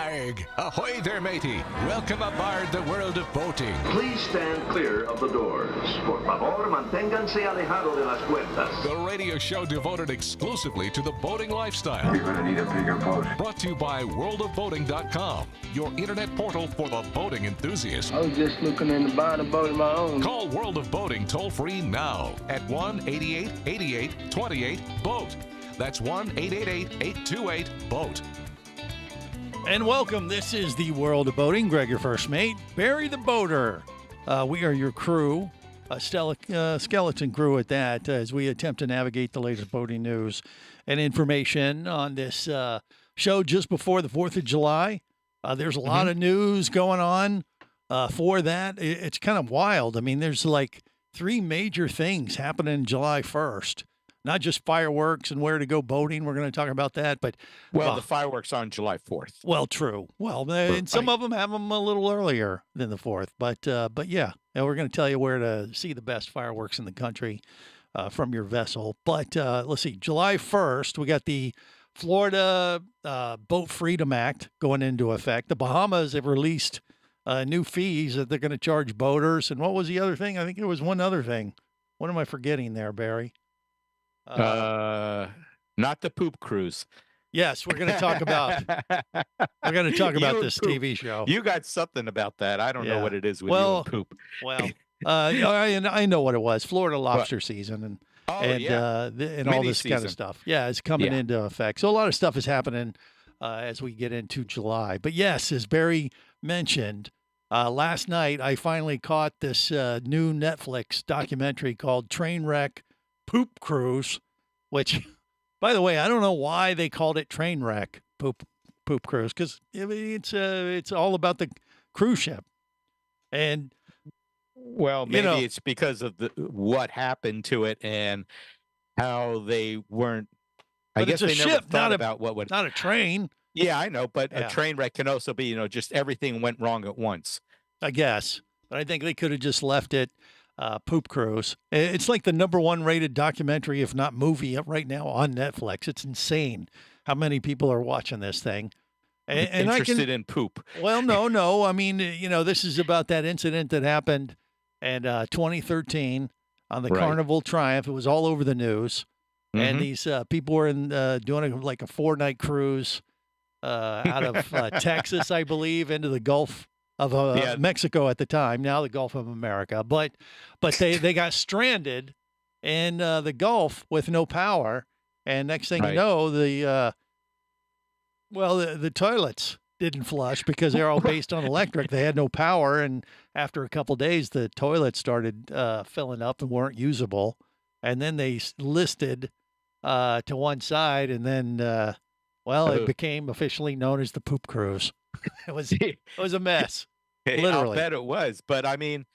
Arg! Ahoy there, matey! Welcome aboard the world of boating. Please stand clear of the doors. Por favor, manténganse alejado de las puertas. The radio show devoted exclusively to the boating lifestyle. You're gonna need a bigger boat. Brought to you by worldofboating.com, your internet portal for the boating enthusiast. I was just looking into buying a boat of my own. Call World of Boating toll-free now at 1-8888-28-BOAT. That's 1-888-828-BOAT. And welcome. This is the World of Boating. Greg, your first mate. Barry the Boater. We are your crew, a skeleton crew at that, as we attempt to navigate the latest boating news and information on this show just before the 4th of July. There's a lot of news going on for that. It's kind of wild. I mean, there's like 3 major things happening July 1st. Not just fireworks and where to go boating. We're going to talk about that, but the fireworks are on July 4th. Well, true. Well, and some of them have them a little earlier than the 4th, but yeah, and we're going to tell you where to see the best fireworks in the country from your vessel. But let's see, July 1st, we got the Florida Boat Freedom Act going into effect. The Bahamas have released new fees that they're going to charge boaters. And what was the other thing? I think there was one other thing. What am I forgetting there, Barry? Not the poop cruise. Yes, we're going to talk about this TV show. You got something about that. I don't know what it is with you and poop. Well, I know what it was. Florida lobster season and all this kind of stuff. Yeah, it's coming into effect. So a lot of stuff is happening as we get into July. But yes, as Barry mentioned, last night I finally caught this new Netflix documentary called Trainwreck Poop Cruise, which, by the way, I don't know why they called it Trainwreck Poop Cruise, because it's all about the cruise ship, and maybe it's because of what happened to it and how they weren't. I guess they never thought about what would not a train. Yeah, I know, but a train wreck can also be just everything went wrong at once. I guess, but I think they could have just left it. Poop Cruise. It's like the #1 rated documentary, if not movie, right now on Netflix. It's insane how many people are watching this thing. And interested in poop. Well, no. I mean, this is about that incident that happened in 2013 on the Carnival Triumph. It was all over the news. And these people were doing a 4-night cruise out of Texas, I believe, into the Gulf of Mexico at the time, now the Gulf of America. But they got stranded in the Gulf with no power. And next thing you know, the toilets didn't flush because they're all based on electric. They had no power. And after a couple of days, the toilets started filling up and weren't usable. And then they listed to one side. And then, it became officially known as the Poop Cruise. It was a mess. Literally. I bet it was. But I mean,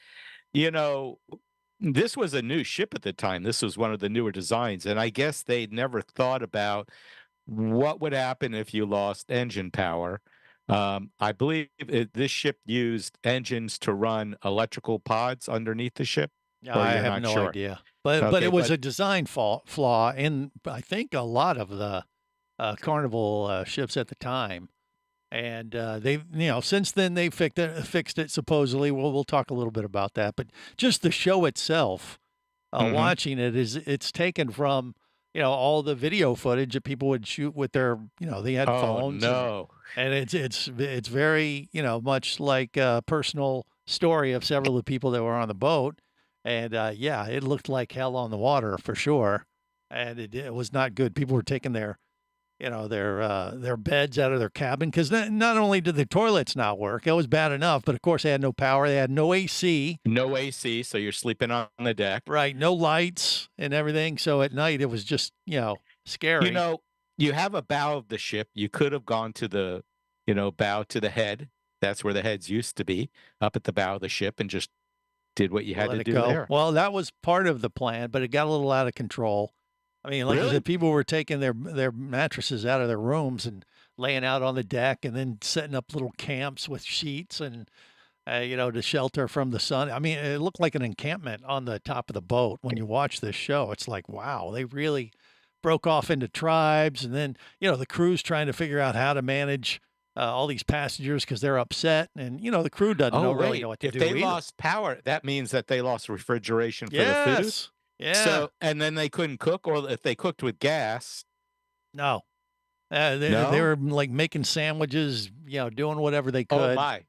this was a new ship at the time. This was one of the newer designs. And I guess they never thought about what would happen if you lost engine power. I believe this ship used engines to run electrical pods underneath the ship. I have no idea. But it was a design flaw in, I think, a lot of the Carnival ships at the time. And they've, since then they fixed it supposedly. We'll talk a little bit about that. But just the show itself, watching it it's taken from, all the video footage that people would shoot with their, they had phones. No. And it's very, much like a personal story of several of the people that were on the boat. And it looked like hell on the water for sure. And it was not good. People were taking their beds out of their cabin because not only did the toilets not work, it was bad enough, but of course they had no power. They had no AC. No AC, so you're sleeping on the deck. Right, no lights and everything. So at night it was just, scary. You have a bow of the ship. You could have gone to the, bow to the head. That's where the heads used to be, up at the bow of the ship, and just did what you had to do there. Well, that was part of the plan, but it got a little out of control. I mean, like I said, people were taking their mattresses out of their rooms and laying out on the deck and then setting up little camps with sheets and, to shelter from the sun. I mean, it looked like an encampment on the top of the boat when you watch this show. It's like, wow, they really broke off into tribes. And then, the crew's trying to figure out how to manage all these passengers because they're upset, and the crew doesn't really know what to if do. If they either. lost power, that means that they lost refrigeration for the food. Yeah. So, and then they couldn't cook, or if they cooked with gas. No. They were like making sandwiches, doing whatever they could. Oh my!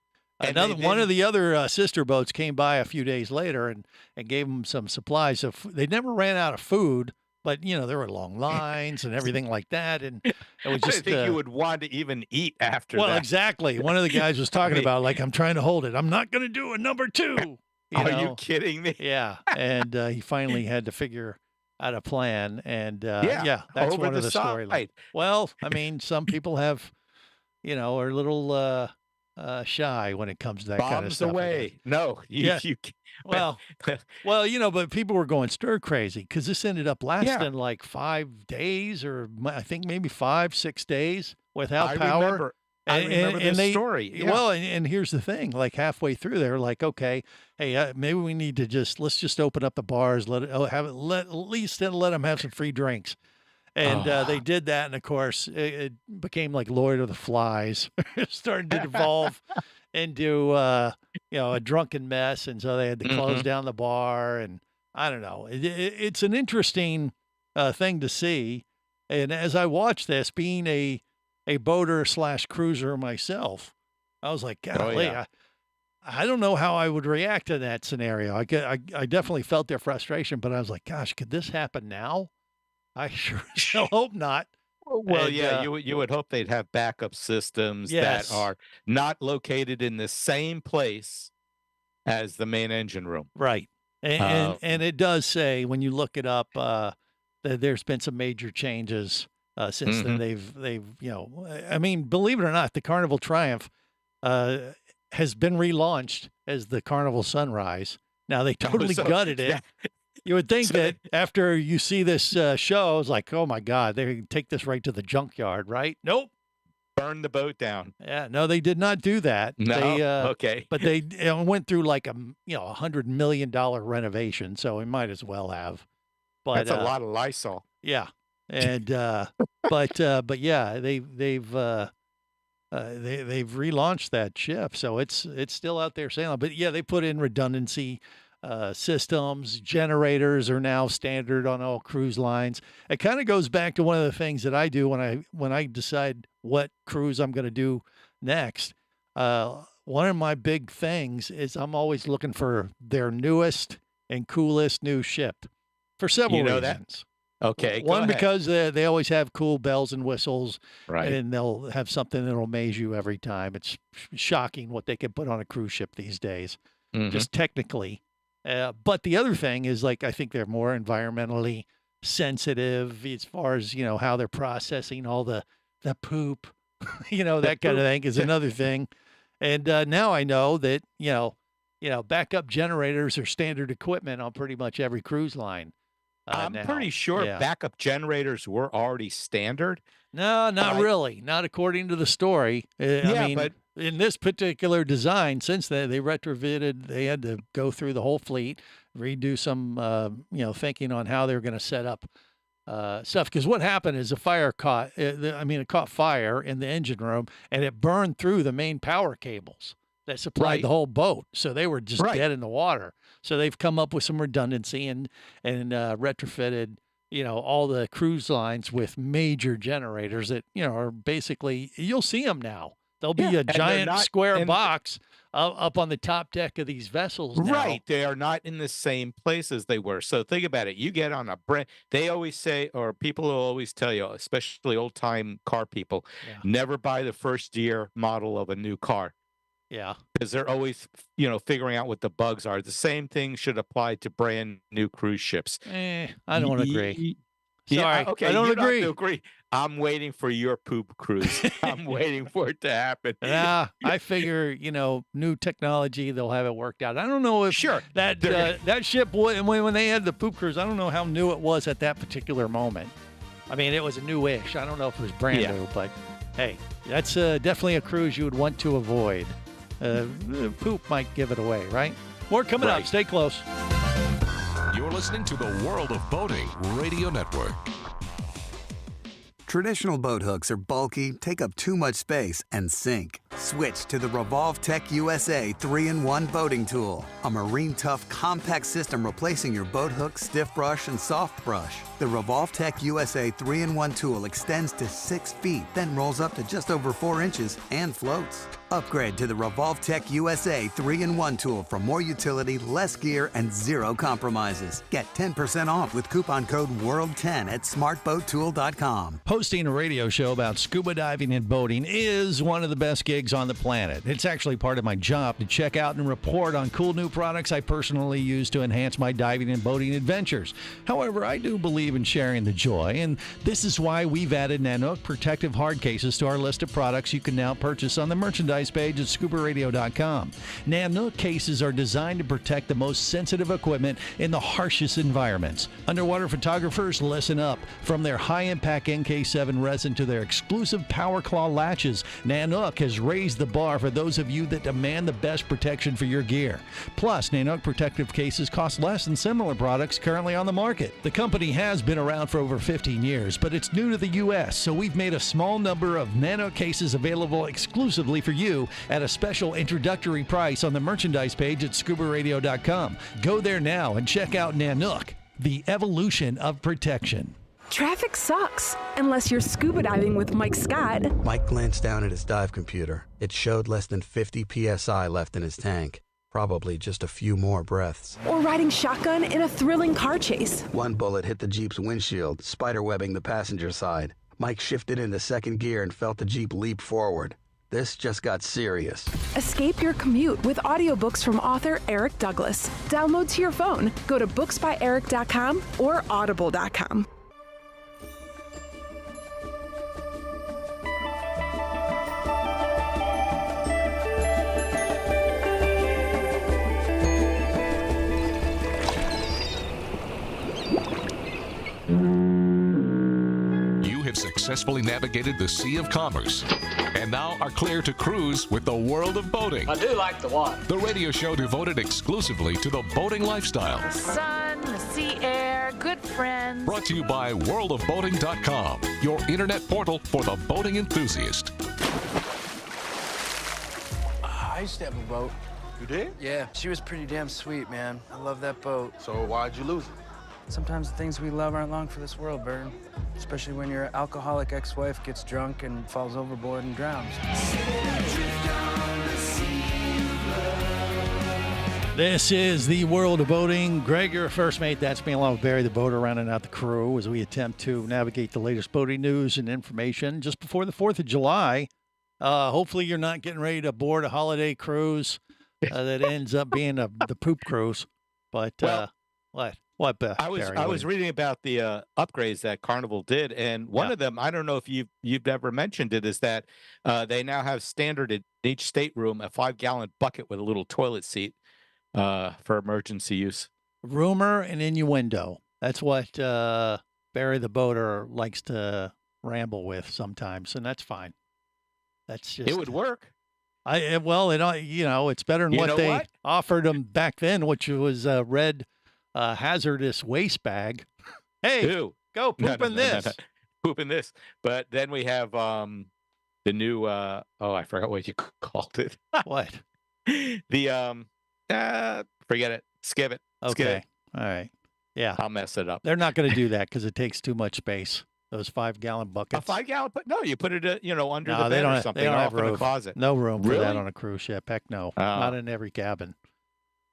One of the other sister boats came by a few days later and gave them some supplies. They never ran out of food, but there were long lines and everything like that, and it was just. I think you would want to even eat after that. Well, exactly. One of the guys was talking about like, I'm trying to hold it. I'm not going to do a number 2. Are you kidding me? Yeah, and he finally had to figure out a plan, and that's one of the storylines. Well, I mean, some people have, are a little shy when it comes to that kind of stuff. Away. No, you well, but people were going stir crazy because this ended up lasting like 5 days, or I think maybe 5-6 days without power. I remember this story. Yeah. Well, and here's the thing: like halfway through, they're like, "Okay, hey, maybe we need to let's just open up the bars, let at least let them have some free drinks." And they did that, and of course, it became like Lord of the Flies, starting to devolve into a drunken mess, and so they had to close down the bar. And I don't know, it's an interesting thing to see. And as I watched this, being a boater / cruiser myself, I was like, golly, I don't know how I would react to that scenario. I definitely felt their frustration, but I was like, gosh, could this happen now? I sure hope not. Well, you would hope they'd have backup systems that are not located in the same place as the main engine room. Right. And it does say, when you look it up, that there's been some major changes since then. They've I mean, believe it or not, the Carnival Triumph has been relaunched as the Carnival Sunrise. Now, they totally gutted it. Yeah. You would think that after you see this show, it's like, oh my God, they can take this right to the junkyard, right? Nope. Burn the boat down. Yeah, no, they did not do that. No, okay. But they went through like $100 million renovation, so we might as well have. But that's a lot of Lysol. Yeah, and but yeah, they've relaunched that ship, so it's still out there sailing. But yeah, they put in redundancy systems. Generators are now standard on all cruise lines. It kind of goes back to one of the things that I do when I decide what cruise I'm going to do next. One of my big things is I'm always looking for their newest and coolest new ship for several reasons. Okay. One, because they always have cool bells and whistles, right? And they'll have something that'll amaze you every time. It's shocking what they can put on a cruise ship these days, just technically. But the other thing is, like, I think they're more environmentally sensitive as far as, how they're processing all the poop, that kind of thing is another thing. And now I know that, backup generators are standard equipment on pretty much every cruise line. I'm pretty sure backup generators were already standard. No, not really. Not according to the story. I mean, but in this particular design, since they retrofitted, they had to go through the whole fleet, redo some, thinking on how they're going to set up stuff. Because what happened is it caught fire in the engine room, and it burned through the main power cables that supplied the whole boat. So they were just dead in the water. So they've come up with some redundancy and retrofitted, all the cruise lines with major generators that, are basically, you'll see them now. There'll be a giant square box up on the top deck of these vessels now. Right. They are not in the same place as they were. So think about it. You get on they always say, or people will always tell you, especially old-time car people, never buy the first year model of a new car. Yeah. Because they're always, figuring out what the bugs are. The same thing should apply to brand new cruise ships. I don't agree. Sorry. Okay. I don't agree. Agree. I'm waiting for your poop cruise. I'm waiting for it to happen. I figure, new technology, they'll have it worked out. I don't know if that ship, when they had the poop cruise, I don't know how new it was at that particular moment. I mean, it was a newish. I don't know if it was brand new, but hey, that's definitely a cruise you would want to avoid. Poop might give it away, right? More coming up. Stay close. You're listening to the World of Boating Radio Network. Traditional boat hooks are bulky, take up too much space, and sink. Switch to the Revolve Tech USA 3-in-1 boating tool. A marine tough, compact system replacing your boat hook, stiff brush, and soft brush. The Revolve Tech USA 3-in-1 tool extends to 6 feet, then rolls up to just over 4 inches and floats. Upgrade to the Revolve Tech USA 3-in-1 tool for more utility, less gear, and zero compromises. Get 10% off with coupon code WORLD10 at smartboattool.com. Hosting a radio show about scuba diving and boating is one of the best gigs on the planet. It's actually part of my job to check out and report on cool new products I personally use to enhance my diving and boating adventures. However, I do believe in sharing the joy, and this is why we've added Nanook protective hard cases to our list of products you can now purchase on the merchandise page at scubaradio.com. Nanook cases are designed to protect the most sensitive equipment in the harshest environments. Underwater photographers, listen up. From their high-impact NK7 resin to their exclusive Power Claw latches, Nanook has raised the bar for those of you that demand the best protection for your gear. Plus, Nanook protective cases cost less than similar products currently on the market. The company has been around for over 15 years, but it's new to the U.S., so we've made a small number of Nanook cases available exclusively for you at a special introductory price on the merchandise page at scubaradio.com. Go there now and check out Nanook, the evolution of protection. Traffic sucks, unless you're scuba diving with Mike Scott. Mike glanced down at his dive computer. It showed less than 50 psi left in his tank. Probably just a few more breaths. Or riding shotgun in a thrilling car chase. One bullet hit the Jeep's windshield, spiderwebbing the passenger side. Mike shifted into second gear and felt the Jeep leap forward. This just got serious. Escape your commute with audiobooks from author Eric Douglas. Download to your phone. Go to booksbyeric.com or audible.com. Successfully navigated the Sea of Commerce and now are clear to cruise with the world of boating. I do like the water. The radio show devoted exclusively to the boating lifestyle. The sun, the sea air, good friends. Brought to you by worldofboating.com, your internet portal for the boating enthusiast. I used to have a boat. You did? Yeah, she was pretty damn sweet, man. I love that boat. So why'd you lose it? Sometimes the things we love aren't long for this world, Bird. Especially when your alcoholic ex-wife gets drunk and falls overboard and drowns. This is the world of boating. Greg, your first mate. That's me, along with Barry the boater, rounding out the crew as we attempt to navigate the latest boating news and information just before the 4th of July. Hopefully you're not getting ready to board a holiday cruise that ends up being the poop cruise. But what? What, I was reading about the upgrades that Carnival did, and one of them, I don't know if you've ever mentioned it, is that they now have standard in each stateroom a 5-gallon bucket with a little toilet seat for emergency use. Rumor and innuendo. That's what Barry the boater likes to ramble with sometimes, and that's fine. That's just it would work. It's better than what they offered them back then, which was red. Hazardous waste bag. Hey, go poop in this. No. Poop in this. But then we have the new I forgot what you called it. What? The forget it. Skip it. Okay. Skip it. All right. Yeah. I'll mess it up. They're not going to do that because it takes too much space. Those 5-gallon buckets. A 5-gallon, but no, you put it under the bed or something, off in the closet. No room for that on a cruise ship. Heck no. Not in every cabin.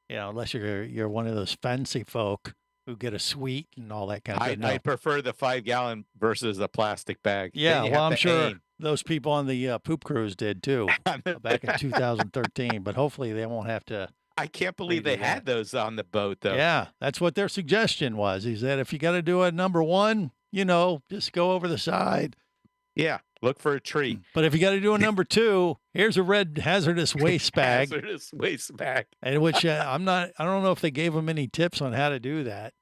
Unless you're one of those fancy folk who get a suite and all that kind of stuff. I prefer the 5-gallon versus the plastic bag. Yeah, well, I'm sure those people on the poop cruise did too back in 2013. But hopefully they won't have to. I can't believe they had those on the boat, though. Yeah, that's what their suggestion was. He said if you got to do a number one, just go over the side. Yeah. Look for a tree. But if you got to do a number 2, here's a red hazardous waste bag. Hazardous waste bag. And which I don't know if they gave them any tips on how to do that.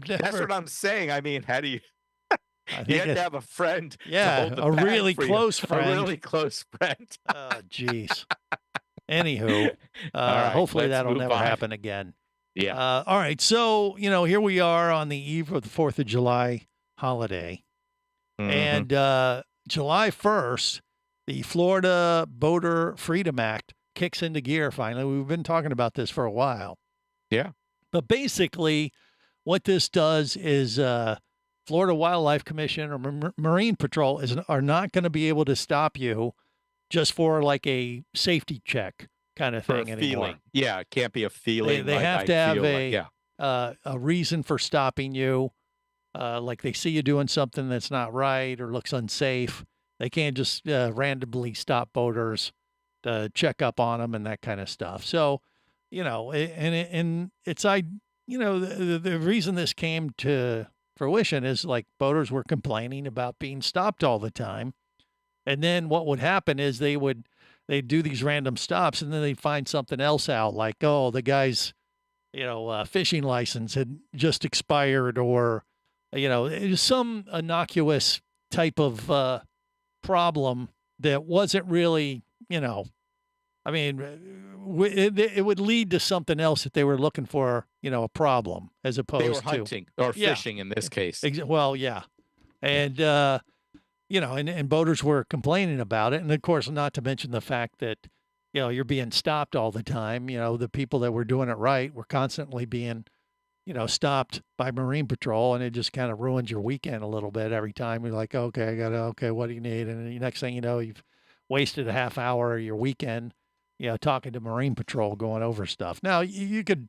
That's what I'm saying. I mean, how do you? You have to have a friend. Yeah, a really close friend. A really close friend. Oh, jeez. Anywho, hopefully that'll never happen again. Yeah. All right. So, here we are on the eve of the 4th of July holiday. And July 1st, the Florida Boater Freedom Act kicks into gear finally. We've been talking about this for a while. Yeah. But basically, what this does is Florida Wildlife Commission or Marine Patrol are not going to be able to stop you just for like a safety check kind of thing anymore. Feeling. Yeah, it can't be a feeling. They have to have a reason for stopping you. Like they see you doing something that's not right or looks unsafe. They can't just randomly stop boaters to check up on them and that kind of stuff. So, and it's the reason this came to fruition is like boaters were complaining about being stopped all the time. And then what would happen is they'd do these random stops and then they'd find something else out like, oh, the guy's, fishing license had just expired or, it was some innocuous type of problem that wasn't really, it would lead to something else that they were looking for, a problem as opposed to. They were hunting or fishing in this case. Well, yeah. And, and boaters were complaining about it. And of course, not to mention the fact that, you're being stopped all the time. The people that were doing it right were constantly being, stopped by Marine Patrol, and it just kind of ruins your weekend a little bit every time. You're like, okay, what do you need? And the next thing you know, you've wasted a half hour of your weekend, talking to Marine Patrol, going over stuff. Now, you could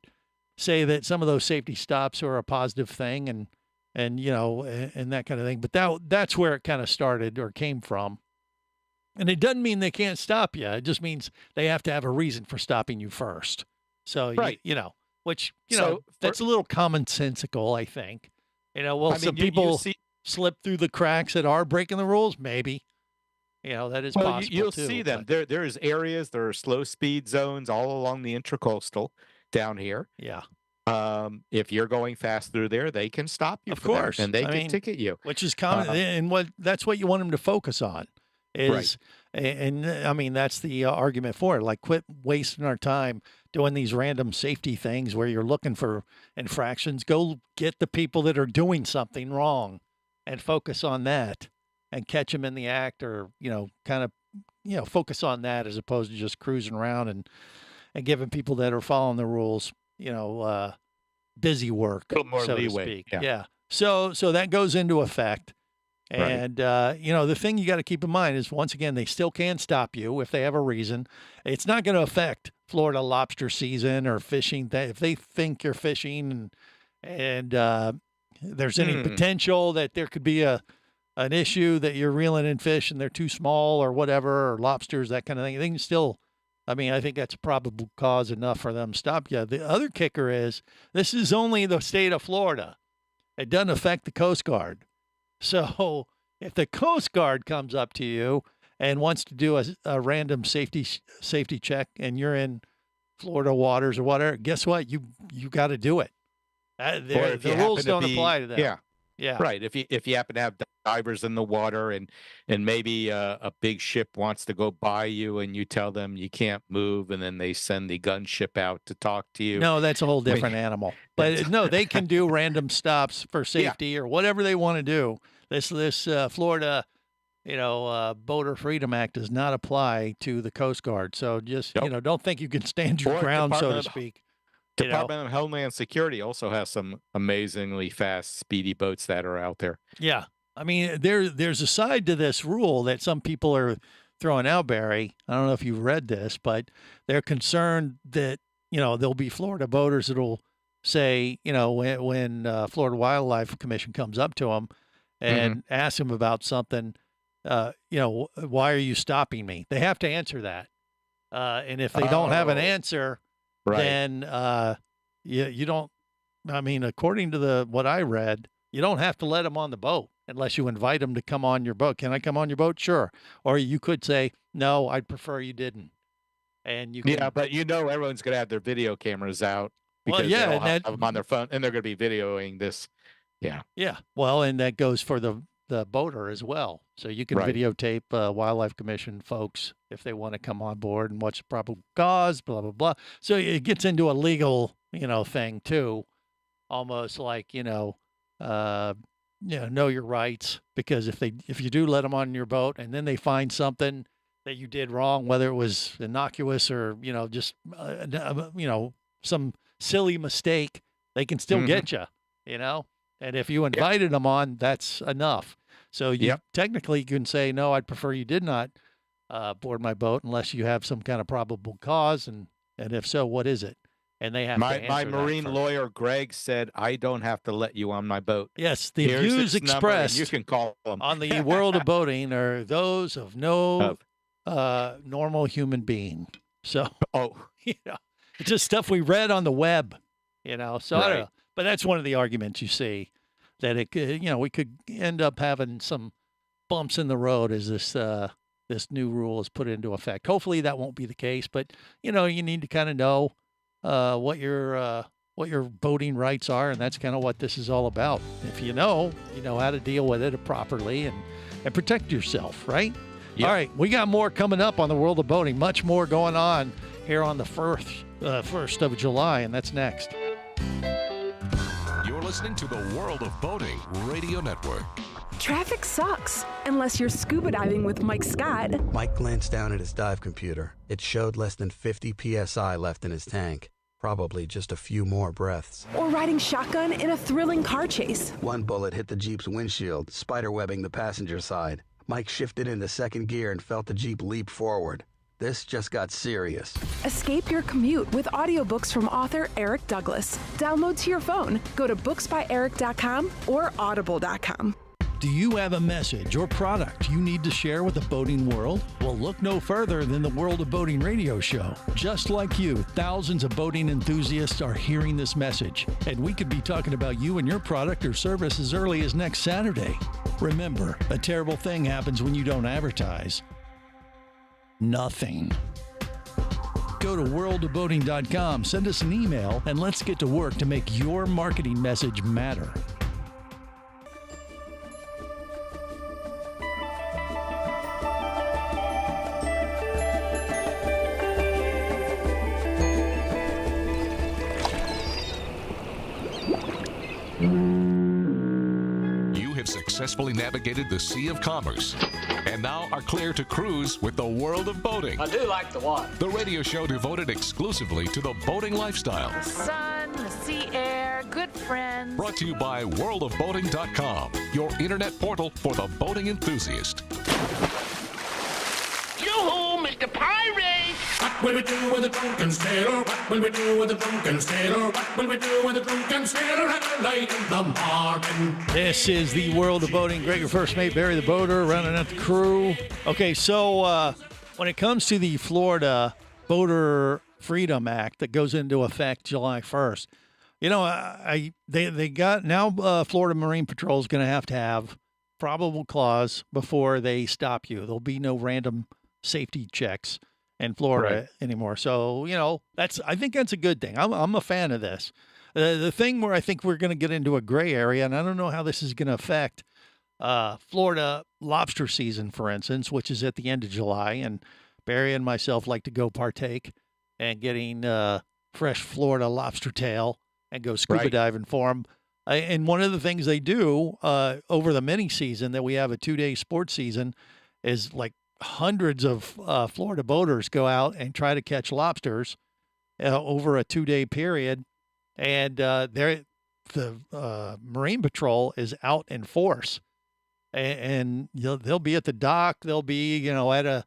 say that some of those safety stops are a positive thing and that kind of thing. But that's where it kind of started or came from. And it doesn't mean they can't stop you. It just means they have to have a reason for stopping you first. So, right. That's a little commonsensical, I think. Some people slip through the cracks that are breaking the rules. Maybe, that is possible. You'll too, see them. There's areas, there are slow speed zones all along the intracoastal down here. Yeah. If you're going fast through there, they can stop you. Of course. And they can ticket you. Which is common. And that's what you want them to focus on is, and that's the argument for it. Like, quit wasting our time doing these random safety things where you're looking for infractions. Go get the people that are doing something wrong and focus on that and catch them in the act or, focus on that as opposed to just cruising around and giving people that are following the rules, busy work, a little more so leeway. to speak. Yeah. So that goes into effect. And, the thing you got to keep in mind is, once again, they still can stop you if they have a reason. It's not going to affect Florida lobster season or fishing. If they think you're fishing and there's any potential that there could be an issue that you're reeling in fish and they're too small or whatever, or lobsters, that kind of thing, they can still, I think that's probable cause enough for them to stop you. The other kicker is this is only the state of Florida. It doesn't affect the Coast Guard. So if the Coast Guard comes up to you and wants to do a random safety check and you're in Florida waters or whatever, guess what? You got to do it. The rules don't apply to them. Yeah. Right. If you happen to have divers in the water and maybe a big ship wants to go by you and you tell them you can't move and then they send the gunship out to talk to you. No, that's a whole different animal. But no, they can do random stops for safety or whatever they want to do. This Florida, Boater Freedom Act does not apply to the Coast Guard. So just, don't think you can stand your ground, so to speak. Department of Homeland Security also has some amazingly fast, speedy boats that are out there. Yeah. There's a side to this rule that some people are throwing out, Barry. I don't know if you've read this, but they're concerned that, there'll be Florida boaters that'll say, when Florida Wildlife Commission comes up to them and ask them about something, why are you stopping me? They have to answer that. And if they don't have an answer, then you don't, according to what I read, you don't have to let them on the boat unless you invite them to come on your boat. Can I come on your boat? Sure. Or you could say, no, I'd prefer you didn't. And you can, yeah, but everyone's going to have their video cameras out because they'll have them on their phone and they're going to be videoing this. Yeah. Yeah. Well, and that goes for the boater as well. So you can videotape Wildlife Commission folks if they want to come on board and what's the probable cause, blah, blah, blah. So it gets into a legal, thing too, almost like, know your rights, because if you do let them on your boat and then they find something that you did wrong, whether it was innocuous or, just, some silly mistake, they can still get you, and if you invited them on, that's enough. So you technically can say, no, I'd prefer you did not board my boat unless you have some kind of probable cause. And if so, what is it? And they have to answer my that marine first. lawyer, Greg, said, I don't have to let you on my boat. Yes, the Here's views this number, and expressed you can call them. on the world of boating are those of no normal human being. So, it's just stuff we read on the web, So I don't know. But that's one of the arguments you see, that it could, we could end up having some bumps in the road as this new rule is put into effect. Hopefully that won't be the case, but you need to kind of know what your boating rights are, and that's kind of what this is all about. If you know how to deal with it properly and protect yourself, right? Yep. All right, we got more coming up on the world of boating. Much more going on here on the 1st of July, and that's next. You're listening to the World of Boating Radio Network. Traffic sucks, unless you're scuba diving with Mike Scott. Mike glanced down at his dive computer. It showed less than 50 psi left in his tank. Probably just a few more breaths. Or riding shotgun in a thrilling car chase. One bullet hit the Jeep's windshield, spiderwebbing the passenger side. Mike shifted into second gear and felt the Jeep leap forward. This just got serious. Escape your commute with audiobooks from author Eric Douglas. Download to your phone. Go to booksbyeric.com or audible.com. Do you have a message or product you need to share with the boating world? Well, look no further than the World of Boating radio show. Just like you, thousands of boating enthusiasts are hearing this message, and we could be talking about you and your product or service as early as next Saturday. Remember, a terrible thing happens when you don't advertise. Nothing. Go to worldofboating.com, send us an email, and let's get to work to make your marketing message matter. Successfully navigated the Sea of Commerce and now are clear to cruise with the World of Boating. I do like the water. The radio show devoted exclusively to the boating lifestyle. The sun, the sea air, good friends. Brought to you by worldofboating.com, your internet portal for the boating enthusiast. Yoo-hoo, Mr. Pirate! What will we do with a drunken sailor? What will we do with a drunken sailor? What will we do with a drunken sailor at a light in the morning? This is the World of Boating. Greg, your first mate, Barry the boater, running out the crew. Okay, so when it comes to the Florida Boater Freedom Act that goes into effect July 1st, they got now Florida Marine Patrol is going to have probable cause before they stop you. There'll be no random safety checks in Florida anymore. So, I think that's a good thing. I'm a fan of this. The thing where I think we're going to get into a gray area, and I don't know how this is going to affect Florida lobster season, for instance, which is at the end of July. And Barry and myself like to go partake and getting fresh Florida lobster tail and go scuba diving for them. And one of the things they do over the mini season that we have a 2-day sports season is like hundreds of Florida boaters go out and try to catch lobsters over a 2-day period. And the Marine Patrol is out in force. And they'll be at the dock. They'll be, at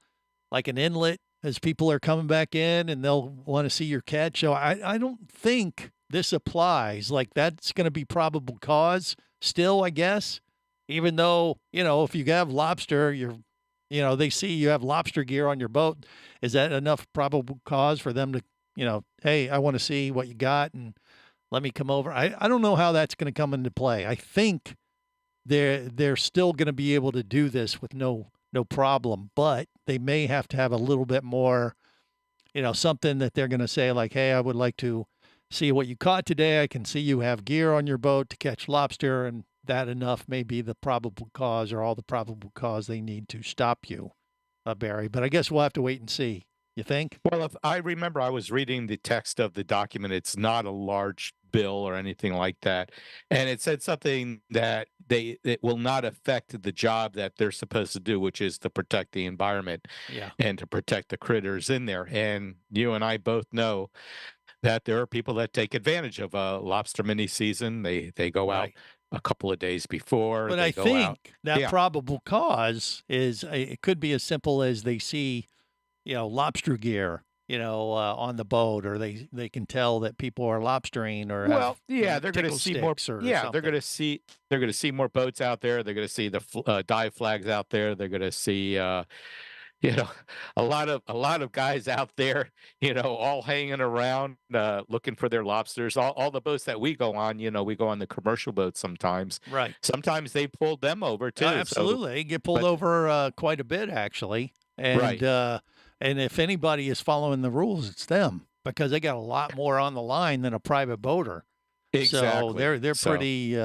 an inlet as people are coming back in, and they'll want to see your catch. So I don't think this applies. Like, that's going to be probable cause still, I guess, even though, if you have lobster, they see you have lobster gear on your boat. Is that enough probable cause for them to, hey, I want to see what you got and let me come over? I don't know how that's going to come into play. I think they're still going to be able to do this with no problem, but they may have to have a little bit more, something that they're going to say like, hey, I would like to see what you caught today. I can see you have gear on your boat to catch lobster, and that enough may be the probable cause or all the probable cause they need to stop you, Barry. But I guess we'll have to wait and see. You think? Well, if I remember, I was reading the text of the document. It's not a large bill or anything like that. And it said something that it will not affect the job that they're supposed to do, which is to protect the environment and to protect the critters in there. And you and I both know that there are people that take advantage of a lobster mini season. They go out a couple of days before. But I think that probable cause is it could be as simple as they see, lobster gear, on the boat, or they can tell that people are lobstering, or they're going to see more. They're going to see more boats out there. They're going to see the dive flags out there. They're going to see. A lot of guys out there, all hanging around, looking for their lobsters. All the boats that we go on, we go on the commercial boats sometimes. Right. Sometimes they pulled them over too. Absolutely, they get pulled over quite a bit actually. And and if anybody is following the rules, it's them, because they got a lot more on the line than a private boater. Exactly. So they're pretty.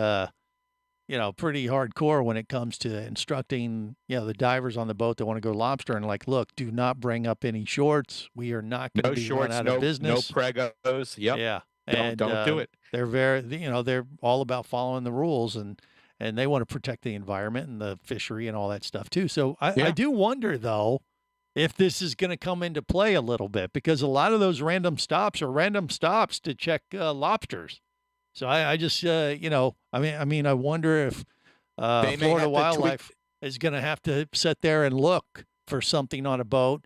Pretty hardcore when it comes to instructing, the divers on the boat that want to go lobstering. Like, look, do not bring up any shorts. We are not going to be run out of business. No pregos. Yep. Yeah. And don't do it. They're they're all about following the rules, and they want to protect the environment and the fishery and all that stuff too. So I do wonder though, if this is going to come into play a little bit, because a lot of those random stops are random stops to check lobsters. So I just, I wonder if Florida Wildlife is going to have to sit there and look for something on a boat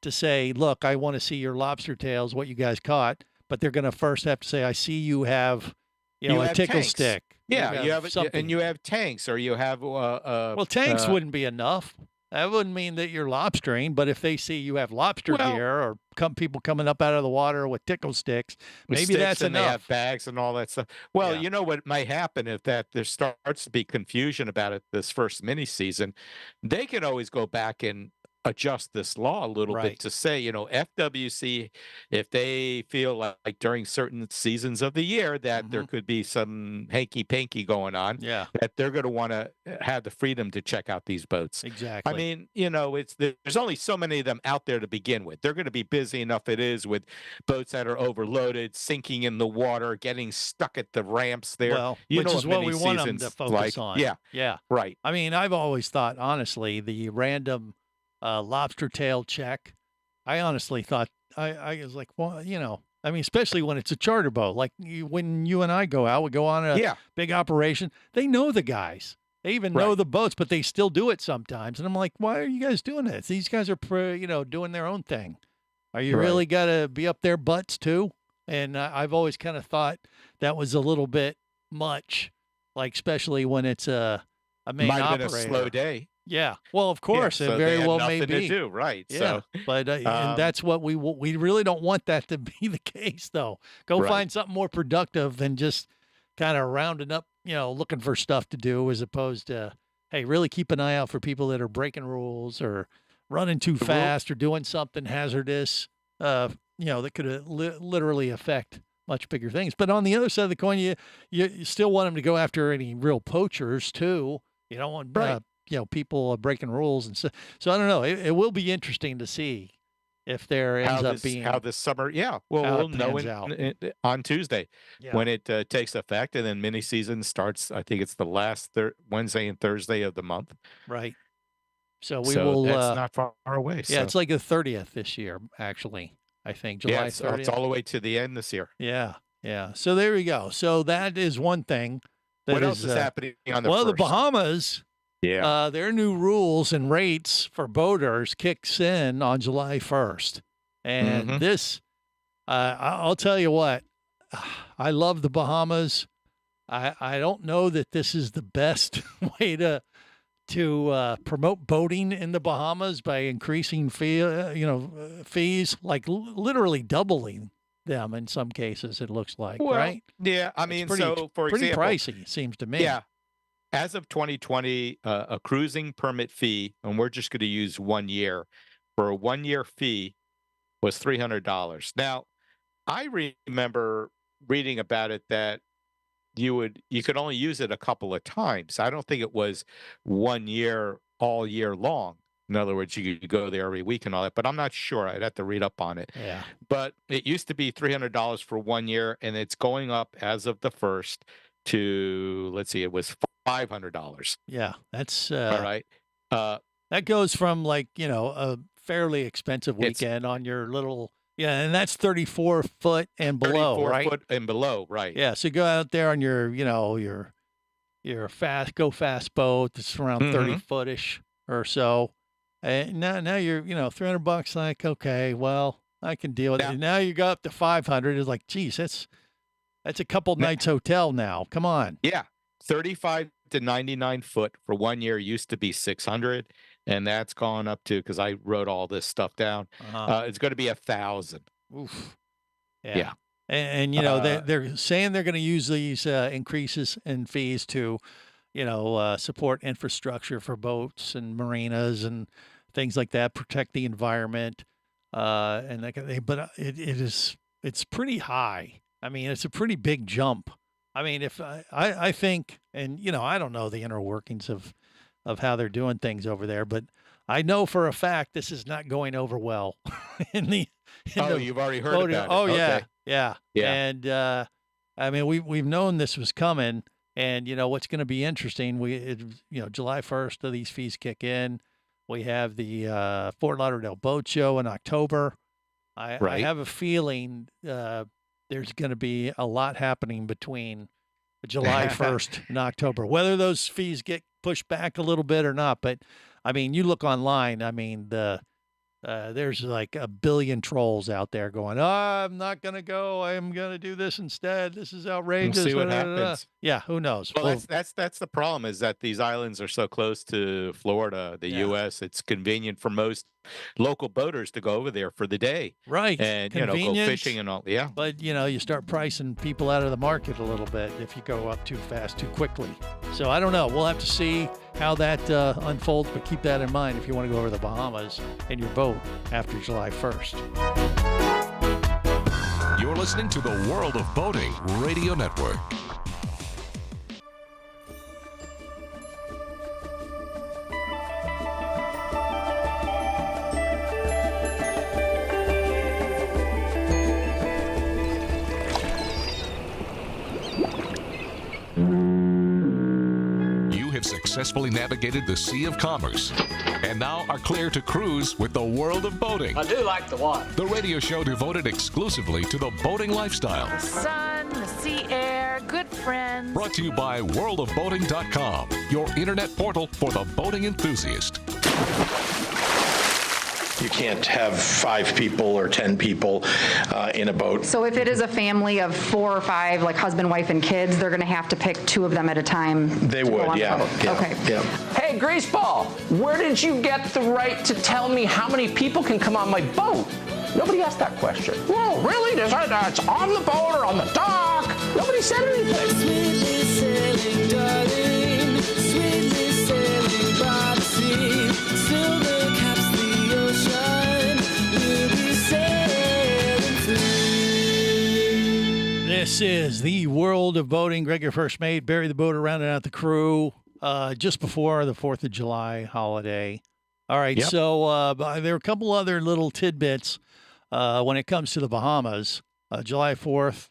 to say, look, I want to see your lobster tails, what you guys caught. But they're going to first have to say, I see you have, a tickle tanks. stick. Yeah, you have and you have tanks, or you have. Well, tanks wouldn't be enough. That wouldn't mean that you're lobstering, but if they see you have lobster gear, or people coming up out of the water with tickle sticks, maybe that's enough. They have bags and all that stuff. Well, you know what might happen if there starts to be confusion about it this first mini season, they can always go back and adjust this law a little bit to say, FWC, if they feel like during certain seasons of the year that there could be some hanky-panky going on, that they're going to want to have the freedom to check out these boats. Exactly. I mean, there's only so many of them out there to begin with. They're going to be busy enough it is with boats that are overloaded, sinking in the water, getting stuck at the ramps there. Well, which is what we want them to focus on. Yeah. Right. I mean, I've always thought, honestly, the random lobster tail check, I honestly thought, I was like, well, especially when it's a charter boat, like when you and I go out, we go on a big operation, they know the guys, they even know the boats, but they still do it sometimes. And I'm like, why are you guys doing this? These guys are, doing their own thing. Are you really got to be up their butts too? And I've always kind of thought that was a little bit much, like, especially when it's a main operator. Might have been a slow day. Yeah, well, of course, so it very well may to be. Do, right? Yeah, so, but and that's what we really don't want that to be the case, though. Go find something more productive than just kind of rounding up, looking for stuff to do, as opposed to, hey, really keep an eye out for people that are breaking rules or running too fast or doing something hazardous, that could literally affect much bigger things. But on the other side of the coin, you still want them to go after any real poachers too. You don't want people breaking rules, and so I don't know. It will be interesting to see if there ends up being how this summer. Yeah, well, we'll know on Tuesday when it takes effect, and then mini season starts. I think it's the last Wednesday and Thursday of the month. Right. So we will. That's not far away. Yeah, it's like the 30th this year, actually. I think July 30th. It's all the way to the end this year. Yeah. So there we go. So that is one thing. What else is happening on the first? the Bahamas. Yeah. Their new rules and rates for boaters kicks in on July 1st. And this, I'll tell you what, I love the Bahamas. I don't know that this is the best way to promote boating in the Bahamas by increasing fees, like literally doubling them in some cases, it looks like, right? Yeah, I mean, for example, pretty pricey, it seems to me. Yeah. As of 2020, a cruising permit fee, and we're just going to use 1 year, for a 1 year fee was $300. Now, I remember reading about it that you could only use it a couple of times. I don't think it was 1 year all year long. In other words, you could go there every week and all that, but I'm not sure. I'd have to read up on it. Yeah. But it used to be $300 for 1 year, and it's going up as of the 1st to, let's see, it was $500. Yeah, that's all right. That goes from like, a fairly expensive weekend on your little, and that's 34 foot and below, 34 right? foot and below, right? Yeah, so go out there on your, your fast boat that's around 30 footish or so. And now you're, $300, like, okay, well, I can deal with it. Now you go up to 500. It's like, geez, that's a couple nights hotel now. Come on. Yeah. 35 to 99 foot for 1 year used to be 600, and that's gone up to, because I wrote all this stuff down. It's going to be 1,000. Oof. Yeah. And they're saying they're going to use these increases in fees to, support infrastructure for boats and marinas and things like that, protect the environment, and that kind of thing. But it's pretty high. I mean, it's a pretty big jump. I mean, if I think, and I don't know the inner workings of how they're doing things over there, but I know for a fact this is not going over well. You've already heard about it. Oh, okay. yeah. And I mean, we've known this was coming, and what's going to be interesting, July 1st, these fees kick in. We have the Fort Lauderdale Boat Show in October. I have a feeling there's going to be a lot happening between July 1st and October, whether those fees get pushed back a little bit or not. But I mean, you look online, I mean, there's like a billion trolls out there going, I'm not going to go. I'm going to do this instead. This is outrageous. We'll see what happens. Yeah. Who knows? Well, that's the problem, is that these islands are so close to Florida, the U.S. It's convenient for most local boaters to go over there for the day. Right. And, go fishing and all. Yeah. But, you start pricing people out of the market a little bit if you go up too fast, too quickly. So I don't know. We'll have to see how that unfolds, but keep that in mind if you want to go over the Bahamas in your boat after July 1st. You're listening to the World of Boating Radio Network. Successfully navigated the Sea of Commerce and now are clear to cruise with the World of Boating. I do like the water. The radio show devoted exclusively to the boating lifestyle. The sun, the sea air, good friends. Brought to you by worldofboating.com, your internet portal for the boating enthusiast. You can't have 5 people or 10 people in a boat. So if it is a family of 4 or 5, like husband, wife, and kids, they're going to have to pick 2 of them at a time. They would, yeah. Okay. Yeah. Hey, Greaseball, where did you get the right to tell me how many people can come on my boat? Nobody asked that question. Whoa, really? It's on the boat or on the dock? Nobody said anything. Sweetly sailing, darling, sweetly sailing by the sea, silver caps the ocean, we'll be sailing through. This is the World of Boating. Greg, your first mate, Barry the boater, rounding out the crew just before the 4th of July holiday. All right, so there are a couple other little tidbits when it comes to the Bahamas. July 4th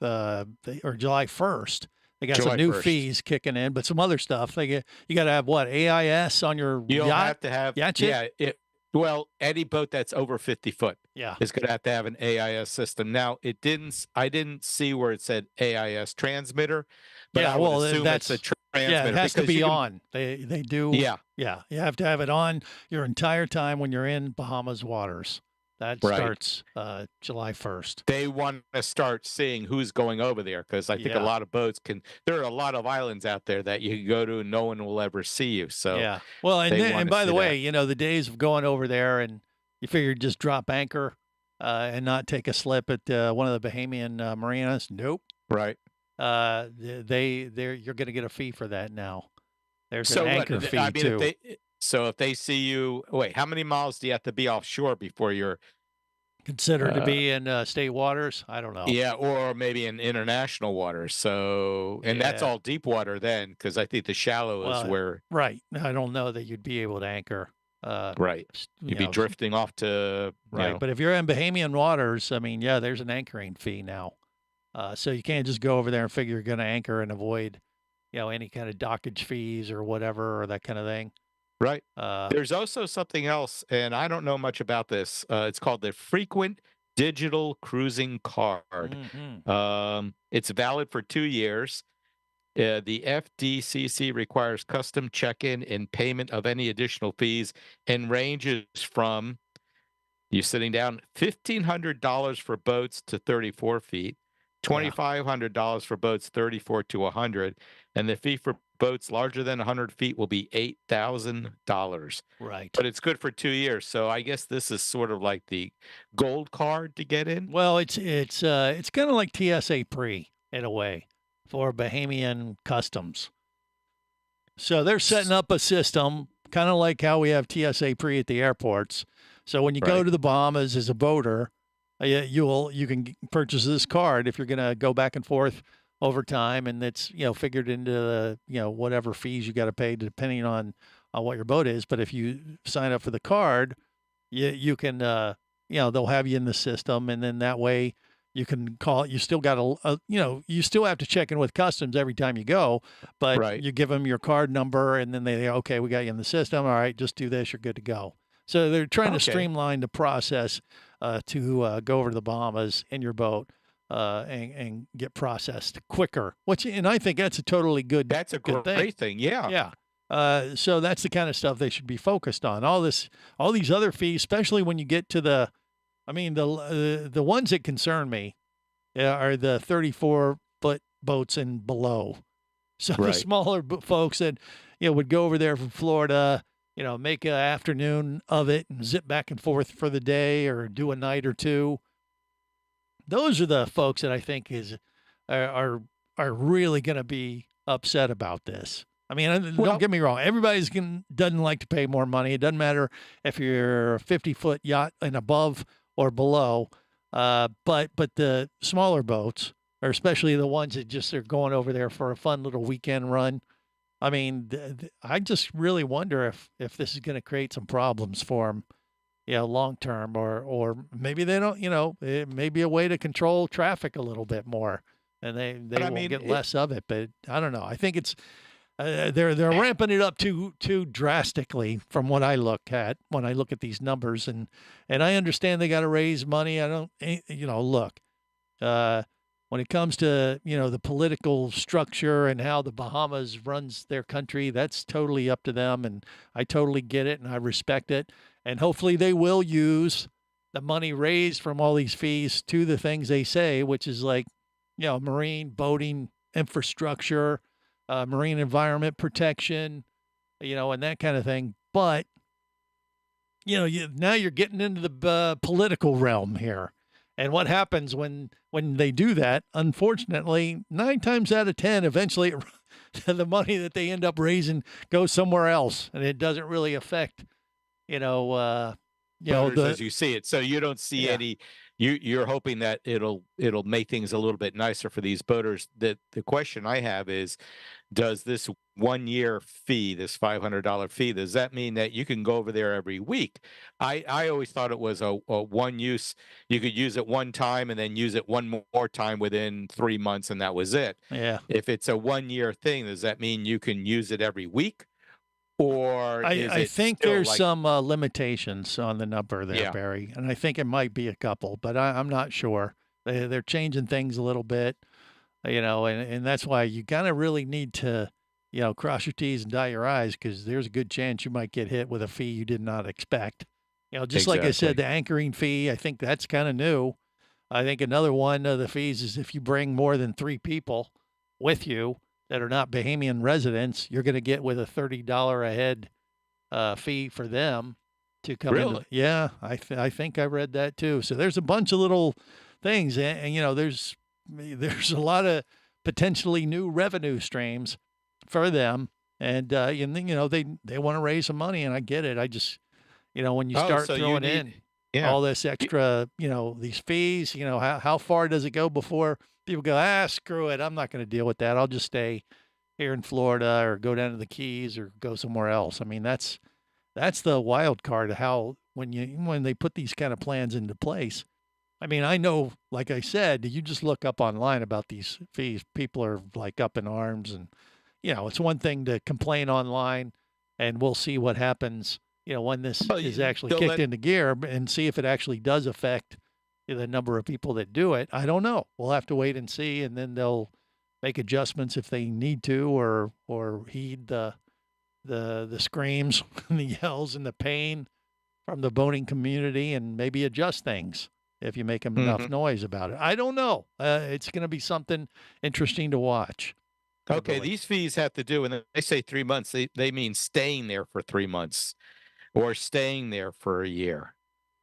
or July 1st, they got some new fees kicking in, but some other stuff. You got to have what, AIS on your You'll yacht? have to have, yacht well, any boat that's over 50 foot is going to have an AIS system. Now, I didn't see where it said AIS transmitter, but I would assume it's a transmitter. Yeah, it has to be on. They do. Yeah. Yeah, you have to have it on your entire time when you're in Bahamas waters. That starts July 1st. They want to start seeing who's going over there, because I think a lot of boats there are a lot of islands out there that you can go to and no one will ever see you. So yeah. Well, and by the way, the days of going over there and you figure just drop anchor and not take a slip at one of the Bahamian marinas. Nope. Right. You're going to get a fee for that now. There's an anchor fee too. So if they see you, wait, how many miles do you have to be offshore before you're considered to be in state waters? I don't know. Yeah, or maybe in international waters. So, and that's all deep water then, because I think the shallow is where. Right. I don't know that you'd be able to anchor Right. You'd be drifting off to right. But if you're in Bahamian waters, I mean, yeah, there's an anchoring fee now. So you can't just go over there and figure you're going to anchor and avoid, any kind of dockage fees or whatever or that kind of thing. Right. There's also something else, and I don't know much about this. It's called the Frequent Digital Cruising Card. It's valid for 2 years. The FDCC requires custom check-in and payment of any additional fees and ranges from you sitting down $1,500 for boats to 34 feet, $2,500 for boats 34 to 100, and the fee for boats larger than 100 feet will be $8,000. Right. But it's good for 2 years, so I guess this is sort of like the gold card to get in. Well, it's kind of like TSA Pre in a way for Bahamian customs. So they're setting up a system kind of like how we have TSA Pre at the airports. So when you go to the Bahamas as a boater, you can purchase this card if you're going to go back and forth over time, and it's figured into the whatever fees you got to pay depending on what your boat is. But if you sign up for the card, you can they'll have you in the system, and then that way you can call. You still got you still have to check in with customs every time you go, but you give them your card number, and then they okay, we got you in the system. All right, just do this, you're good to go. So they're trying to streamline the process to go over to the Bahamas in your boat and get processed quicker. And I think that's a totally good. That's a great thing. Yeah. Yeah. So that's the kind of stuff they should be focused on. All these other fees, especially when you get to the ones that concern me are the 34-foot boats and below. So the smaller folks that would go over there from Florida, make an afternoon of it and zip back and forth for the day or do a night or two. Those are the folks that I think are really going to be upset about this. I mean, don't get me wrong. Everybody's doesn't like to pay more money. It doesn't matter if you're a 50-foot yacht and above or below. But the smaller boats, or especially the ones that just are going over there for a fun little weekend run. I mean, I just really wonder if this is going to create some problems for them, long term, or maybe they don't. It may be a way to control traffic a little bit more, and they won't get less of it. But I don't know. I think it's they're ramping it up too drastically from what I look at when I look at these numbers, and I understand they got to raise money. I don't, look. When it comes to, the political structure and how the Bahamas runs their country, that's totally up to them. And I totally get it and I respect it. And hopefully they will use the money raised from all these fees to the things they say, which is like, marine boating infrastructure, marine environment protection, and that kind of thing. But, now you're getting into the political realm here. And what happens when they do that, unfortunately, 9 times out of 10, eventually the money that they end up raising goes somewhere else. And it doesn't really affect, as you see it. So you don't see any, you're hoping that it'll make things a little bit nicer for these boaters. The question I have is, does this 1 year fee, this $500 fee, does that mean that you can go over there every week? I always thought it was a one use. You could use it one time and then use it one more time within 3 months, and that was it. Yeah. If it's a 1 year thing, does that mean you can use it every week? Or I think there's some limitations on the number there, Barry, and I think it might be a couple, but I'm not sure. They're changing things a little bit, and that's why you kind of really need to, cross your T's and dot your I's, because there's a good chance you might get hit with a fee you did not expect. Just like I said, the anchoring fee, I think that's kind of new. I think another one of the fees is if you bring more than 3 people with you that are not Bahamian residents, you're going to get with a $30 a head fee for them to come in. Yeah, I think I read that too. So there's a bunch of little things, and there's a lot of potentially new revenue streams for them, and they want to raise some money, and I get it. I just when you start throwing in all this extra, these fees, how far does it go before people go, screw it, I'm not going to deal with that. I'll just stay here in Florida or go down to the Keys or go somewhere else. I mean, that's that's the wild card of how when they put these kind of plans into place. I mean, I know, like I said, you just look up online about these fees. People are like up in arms, and it's one thing to complain online, and we'll see what happens. When this is actually kicked into gear, and see if it actually does affect the number of people that do it. I don't know. We'll have to wait and see, and then they'll make adjustments if they need to, or heed the screams and the yells and the pain from the boating community, and maybe adjust things if you make enough noise about it. I don't know. It's going to be something interesting to watch. Okay, these fees have to do, and they say 3 months. They mean staying there for 3 months, or staying there for a year.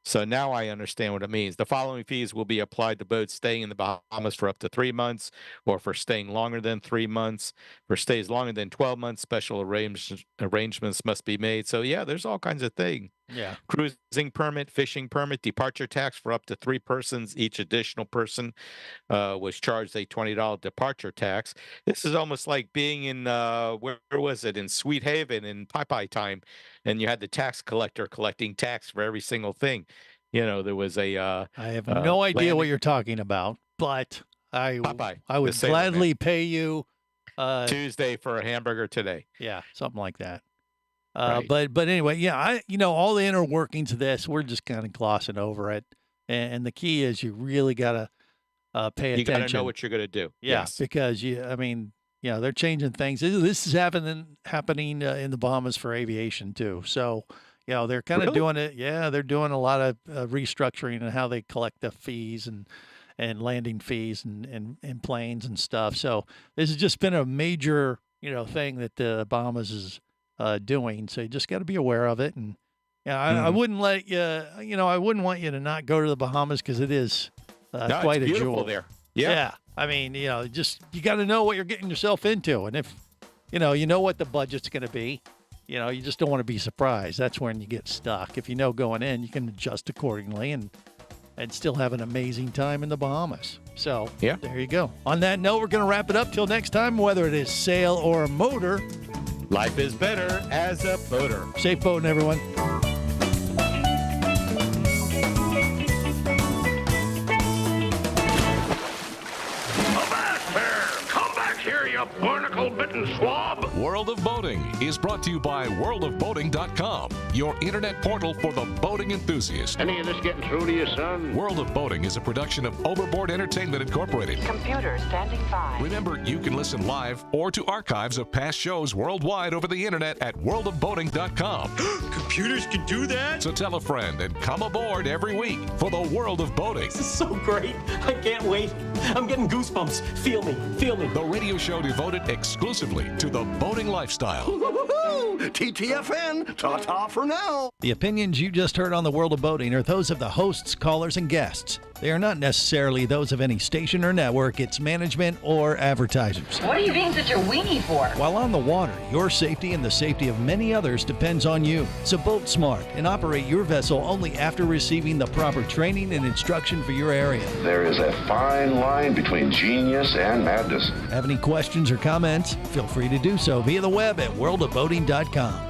So now I understand what it means. The following fees will be applied to boats staying in the Bahamas for up to 3 months, or for staying longer than 3 months. For stays longer than 12 months, special arrangements must be made. So yeah, there's all kinds of things. Yeah. Cruising permit, fishing permit, departure tax for up to 3 persons. Each additional person was charged a $20 departure tax. This is almost like being in, where was it? In Sweet Haven in Popeye time. And you had the tax collector collecting tax for every single thing. There was a. I have no idea what you're talking about, but I would gladly pay you Tuesday for a hamburger today. Yeah, something like that. Right. But anyway, yeah, all the inner workings of this, we're just kind of glossing over it. And the key is you really got to pay attention. You got to know what you're going to do. Yeah, yes. Because they're changing things. This is happening in the Bahamas for aviation too. So, they're kind of doing it. Yeah, they're doing a lot of restructuring and how they collect the fees and landing fees and planes and stuff. So this has just been a major, thing that the Bahamas is doing. So you just got to be aware of it. And I wouldn't let you, I wouldn't want you to not go to the Bahamas, because it is quite a jewel there. Yeah. I mean, you got to know what you're getting yourself into. And if, you know what the budget's going to be, you just don't want to be surprised. That's when you get stuck. If you know going in, you can adjust accordingly and still have an amazing time in the Bahamas. So yeah, there you go. On that note, we're going to wrap it up till next time, whether it is sail or motor. Life is better as a boater. Safe boating, everyone. Barnacle-bitten swab. World of Boating is brought to you by worldofboating.com, your internet portal for the boating enthusiast. Any of this getting through to you, son? World of Boating is a production of Overboard Entertainment Incorporated. Computer standing by. Remember, you can listen live or to archives of past shows worldwide over the internet at worldofboating.com. Computers can do that? So tell a friend and come aboard every week for the World of Boating. This is so great. I can't wait. I'm getting goosebumps. Feel me. Feel me. The radio show devoted exclusively to the boating lifestyle. TTFN, ta-ta for now. The opinions you just heard on the World of Boating are those of the hosts, callers, and guests. They are not necessarily those of any station or network, its management, or advertisers. What are you being such a weenie for? While on the water, your safety and the safety of many others depends on you. So boat smart and operate your vessel only after receiving the proper training and instruction for your area. There is a fine line between genius and madness. Have any questions or comments? Feel free to do so via the web at worldofboating.com.